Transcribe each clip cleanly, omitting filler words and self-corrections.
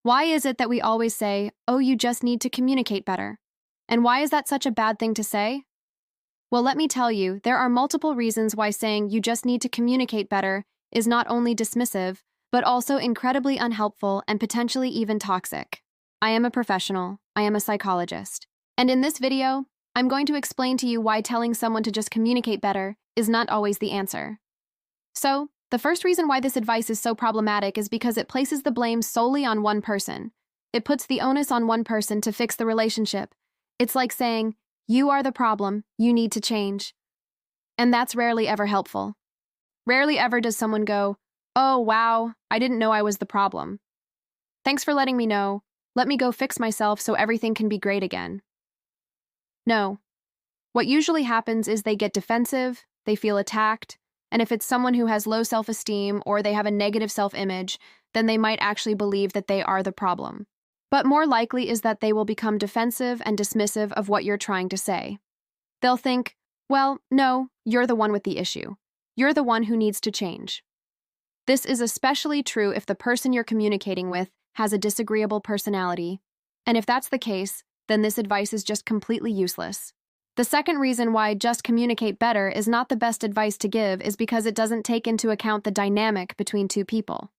Why is it that we always say, oh, you just need to communicate better? And why is that such a bad thing to say? Well, let me tell you, there are multiple reasons why saying you just need to communicate better is not only dismissive, but also incredibly unhelpful and potentially even toxic. I am a professional. I am a psychologist. And in this video, I'm going to explain to you why telling someone to just communicate better is not always the answer. So, the first reason why this advice is so problematic is because it places the blame solely on one person. It puts the onus on one person to fix the relationship. It's like saying, you are the problem, you need to change. And that's rarely ever helpful. Rarely ever does someone go, oh, wow, I didn't know I was the problem. Thanks for letting me know. Let me go fix myself so everything can be great again. No. What usually happens is they get defensive, they feel attacked, and if it's someone who has low self-esteem or they have a negative self-image, then they might actually believe that they are the problem. But more likely is that they will become defensive and dismissive of what you're trying to say. They'll think, well, no, you're the one with the issue. You're the one who needs to change. This is especially true if the person you're communicating with has a disagreeable personality. And if that's the case, then this advice is just completely useless. The second reason why just communicate better is not the best advice to give is because it doesn't take into account the dynamic between two people.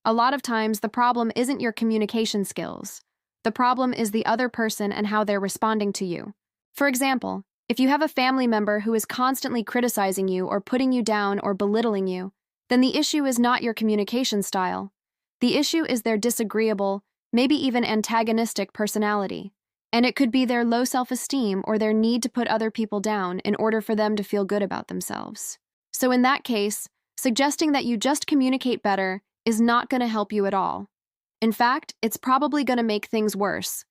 A lot of times, the problem isn't your communication skills. The problem is the other person and how they're responding to you. For example, if you have a family member who is constantly criticizing you or putting you down or belittling you, then the issue is not your communication style. The issue is their disagreeable, maybe even antagonistic personality. And it could be their low self-esteem or their need to put other people down in order for them to feel good about themselves. So in that case, suggesting that you just communicate better is not going to help you at all. In fact, it's probably going to make things worse.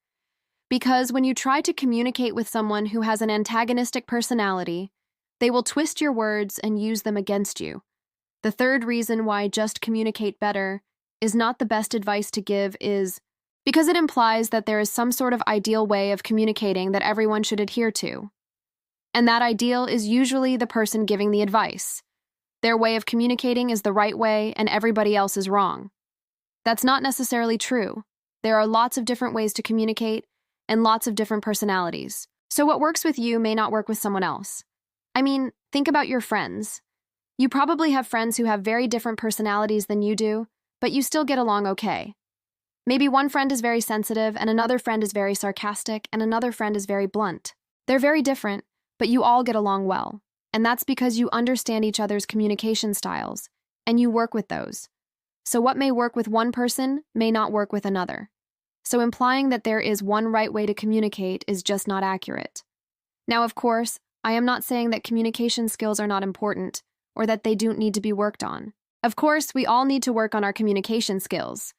Because when you try to communicate with someone who has an antagonistic personality, they will twist your words and use them against you. The third reason why just communicate better is not the best advice to give is because it implies that there is some sort of ideal way of communicating that everyone should adhere to. And that ideal is usually the person giving the advice. Their way of communicating is the right way and everybody else is wrong. That's not necessarily true. There are lots of different ways to communicate and lots of different personalities. So what works with you may not work with someone else. I mean, think about your friends. You probably have friends who have very different personalities than you do, but you still get along okay. Maybe one friend is very sensitive, and another friend is very sarcastic, and another friend is very blunt. They're very different, but you all get along well. And that's because you understand each other's communication styles, and you work with those. So what may work with one person may not work with another. So implying that there is one right way to communicate is just not accurate. Now, of course, I am not saying that communication skills are not important, or that they don't need to be worked on. Of course, we all need to work on our communication skills.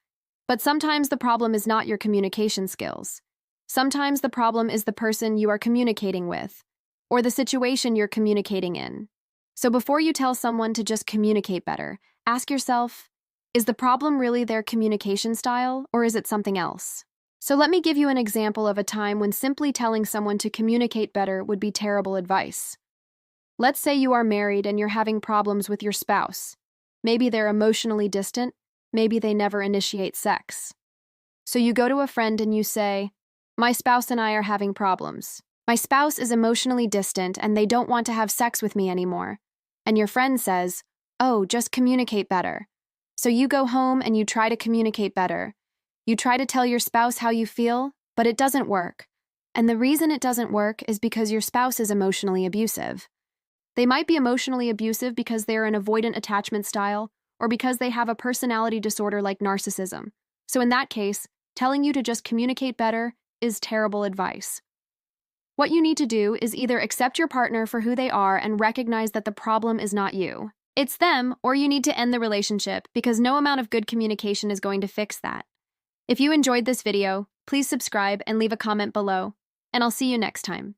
But sometimes the problem is not your communication skills. Sometimes the problem is the person you are communicating with, or the situation you're communicating in. So before you tell someone to just communicate better, ask yourself, is the problem really their communication style, or is it something else? So let me give you an example of a time when simply telling someone to communicate better would be terrible advice. Let's say you are married and you're having problems with your spouse. Maybe they're emotionally distant. Maybe they never initiate sex. So you go to a friend and you say, my spouse and I are having problems. My spouse is emotionally distant and they don't want to have sex with me anymore. And your friend says, oh, just communicate better. So you go home and you try to communicate better. You try to tell your spouse how you feel, but it doesn't work. And the reason it doesn't work is because your spouse is emotionally abusive. They might be emotionally abusive because they're an avoidant attachment style, or because they have a personality disorder like narcissism. So in that case, telling you to just communicate better is terrible advice. What you need to do is either accept your partner for who they are and recognize that the problem is not you. It's them, or you need to end the relationship because no amount of good communication is going to fix that. If you enjoyed this video, please subscribe and leave a comment below, and I'll see you next time.